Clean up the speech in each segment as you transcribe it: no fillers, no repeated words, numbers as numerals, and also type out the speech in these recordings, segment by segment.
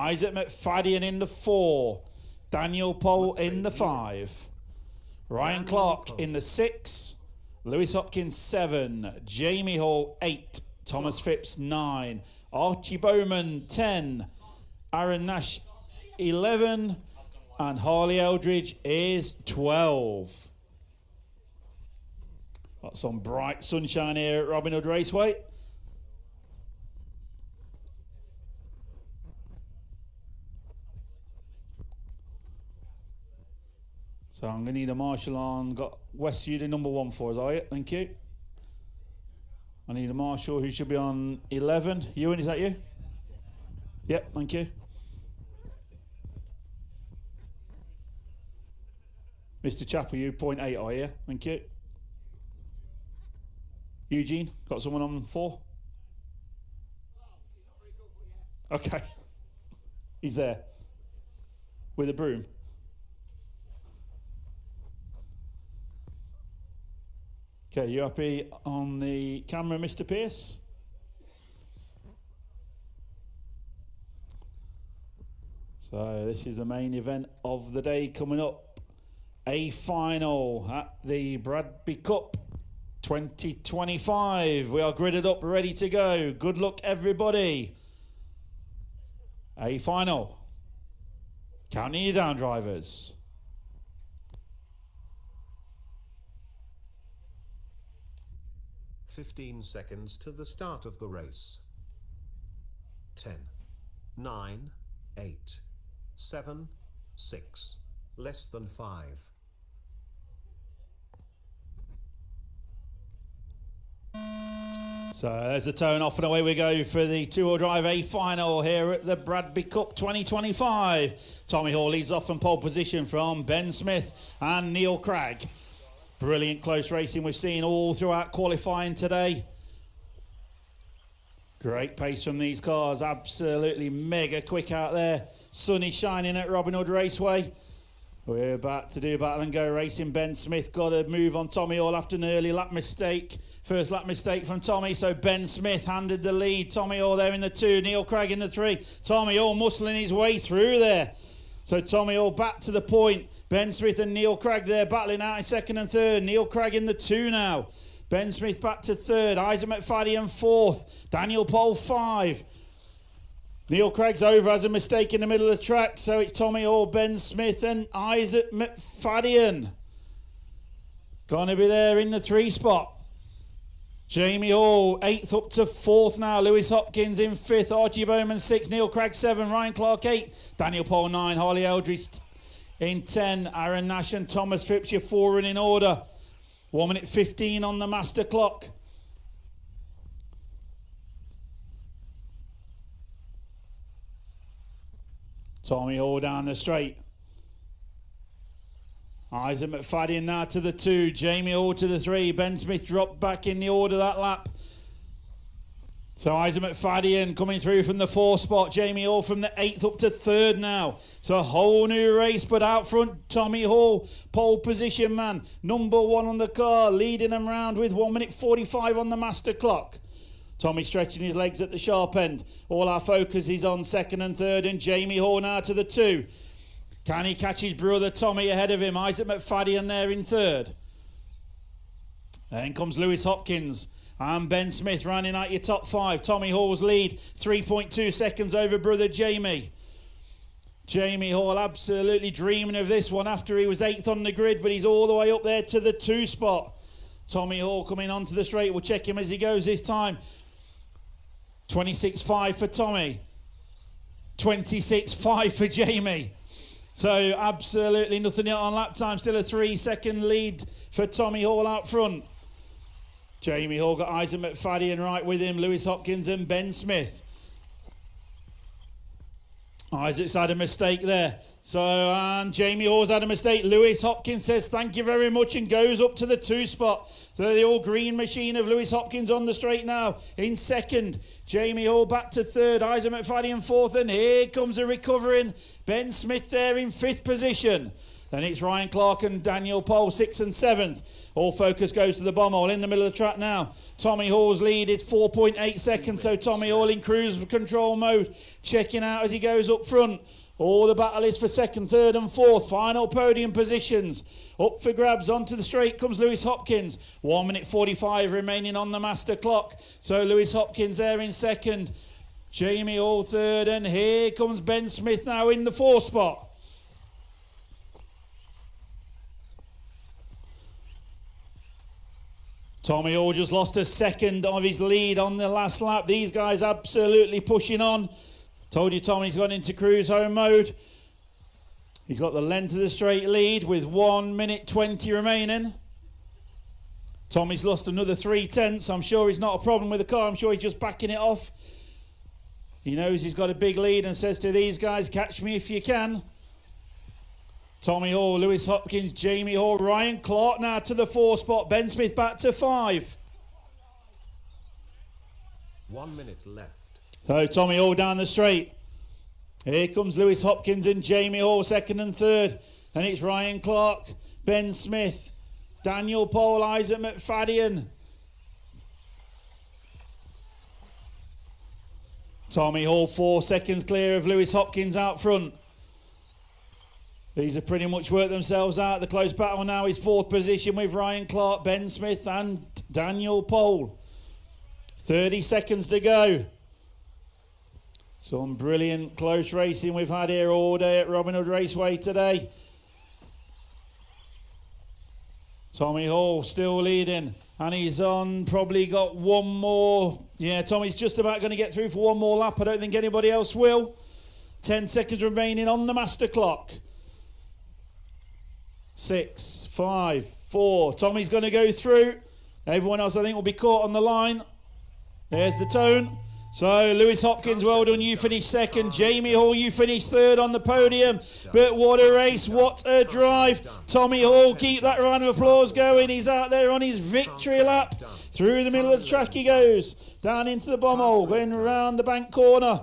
Isaac McFadden in the 4. Daniel Pole in the 5. Ryan Clark in the 6. Lewis Hopkins 7. Jamie Hall 8. Thomas Phipps 9. Archie Bowman 10. Aaron Nash 11. And Harley Eldridge is 12. Got some bright sunshine here at Robin Hood Raceway. So I'm going to need a marshal on. Got Westview, the number 1 for us, are you? Thank you. I need a marshal who should be on 11. Ewan, is that you? Yep, thank you. Mr. Chapel, you 0.8 are you? Thank you. Eugene, got someone on 4? Okay. He's there. With a broom. Okay, you happy on the camera, Mr. Pierce? So this is the main event of the day coming up. A final at the Bradby Cup 2025. We are gridded up, ready to go. Good luck, everybody. A final. Counting you down, drivers. 15 seconds to the start of the race. 10, 9, 8, 7, 6, less than 5. So there's a tone off and away we go for the 2-wheel drive A final here at the Bradby Cup 2025. Tommy Hall leads off from pole position from Ben Smith and Neil Cragg. Brilliant close racing we've seen all throughout qualifying today. Great pace from these cars, absolutely mega quick out there. Sun is shining at Robin Hood Raceway. We're about to do battle and go racing. Ben Smith got a move on Tommy Hall after an early lap mistake. First lap mistake from Tommy, so Ben Smith handed the lead. Tommy Hall there in the 2, Neil Cragg in the 3. Tommy Hall muscling his way through there. So Tommy Hall back to the point. Ben Smith and Neil Cragg there battling out in 2nd and 3rd. Neil Cragg in the 2 now. Ben Smith back to 3rd. Isaac McFadden 4th. Daniel Pole 5. Neil Craig's over, has a mistake in the middle of the track. So it's Tommy Hall, Ben Smith and Isaac McFadden. Gonna be there in the 3 spot. Jamie Hall 8th up to 4th now. Lewis Hopkins in 5th. Archie Bowman 6. Neil Cragg 7. Ryan Clark 8. Daniel Pole 9. Harley Eldridge in 10. Aaron Nash and Thomas Phipps, your 4 in order. 1 minute 15 on the master clock. Tommy Hall down the straight. Isaac McFadden now to the 2. Jamie Hall to the 3. Ben Smith dropped back in the order that lap. So Isaac McFadden coming through from the 4 spot. Jamie Hall from the 8th up to 3rd now. So a whole new race, but out front, Tommy Hall, pole position man. Number 1 on the car, leading them round with 1 minute 45 on the master clock. Tommy stretching his legs at the sharp end. All our focus is on 2nd and 3rd, and Jamie Hall now to the 2. Can he catch his brother Tommy ahead of him? Isaac McFadden there in 3rd. Then comes Lewis Hopkins and Ben Smith running out your top 5. Tommy Hall's lead, 3.2 seconds over brother Jamie. Jamie Hall absolutely dreaming of this one after he was 8th on the grid, but he's all the way up there to the 2 spot. Tommy Hall coming onto the straight. We'll check him as he goes this time. 26.5 for Tommy. 26.5 for Jamie. So absolutely nothing yet on lap time. Still a 3-second lead for Tommy Hall out front. Jamie Hall got Isaac McFadden right with him. Lewis Hopkins and Ben Smith. Isaac's had a mistake there. And Jamie Hall's had a mistake. Lewis Hopkins says thank you very much and goes up to the 2 spot. So the all green machine of Lewis Hopkins on the straight now in 2nd. Jamie Hall back to 3rd. Isaac McFadden 4th. And here comes a recovering Ben Smith there in 5th position. Then it's Ryan Clark and Daniel Pole, 6th and 7th. All focus goes to the bomb hole in the middle of the track now. Tommy Hall's lead is 4.8 seconds, so Tommy Hall in cruise control mode, checking out as he goes up front. All the battle is for 2nd, 3rd and 4th. Final podium positions. Up for grabs onto the straight comes Lewis Hopkins. 1 minute 45 remaining on the master clock. So Lewis Hopkins there in 2nd. Jamie Hall 3rd, and here comes Ben Smith now in the 4th spot. Tommy Hall just lost a second of his lead on the last lap. These guys absolutely pushing on. Told you Tommy's gone into cruise home mode. He's got the length of the straight lead with 1 minute 20 remaining. Tommy's lost another 3/10. I'm sure he's not a problem with the car. I'm sure he's just backing it off. He knows he's got a big lead and says to these guys, catch me if you can. Tommy Hall, Lewis Hopkins, Jamie Hall, Ryan Clark now to the 4 spot. Ben Smith back to 5. 1 minute left. So Tommy Hall down the straight. Here comes Lewis Hopkins and Jamie Hall, 2nd and 3rd. And it's Ryan Clark, Ben Smith, Daniel Pole, Isaac McFadden. Tommy Hall 4 seconds clear of Lewis Hopkins out front. These have pretty much worked themselves out. The close battle now is 4th position with Ryan Clark, Ben Smith and Daniel Pole. 30 seconds to go. Some brilliant close racing we've had here all day at Robin Hood Raceway today. Tommy Hall still leading, and he's on, probably got one more. Yeah, Tommy's just about going to get through for one more lap. I don't think anybody else will. 10 seconds remaining on the master clock. 6, 5, 4. Tommy's going to go through. Everyone else, I think, will be caught on the line. There's the tone. So, Lewis Hopkins, well done. You finished 2nd. Jamie Hall, you finished 3rd on the podium. But what a race. What a drive. Tommy Hall, keep that round of applause going. He's out there on his victory lap. Through the middle of the track he goes. Down into the bomb hole. Going round the bank corner.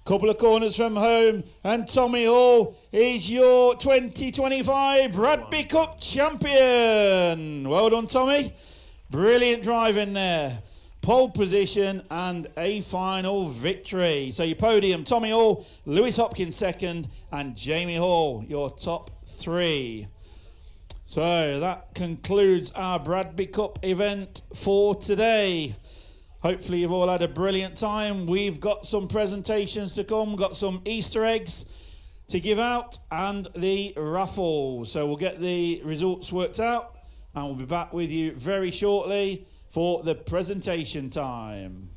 Couple of corners from home, and Tommy Hall is your 2025 Bradby Cup champion. Well done, Tommy. Brilliant driving there. Pole position and a final victory. So your podium, Tommy Hall, Lewis Hopkins 2nd, and Jamie Hall, your top 3. So that concludes our Bradby Cup event for today. Hopefully you've all had a brilliant time. We've got some presentations to come, got some Easter eggs to give out, and the raffle. So we'll get the results worked out, and we'll be back with you very shortly for the presentation time.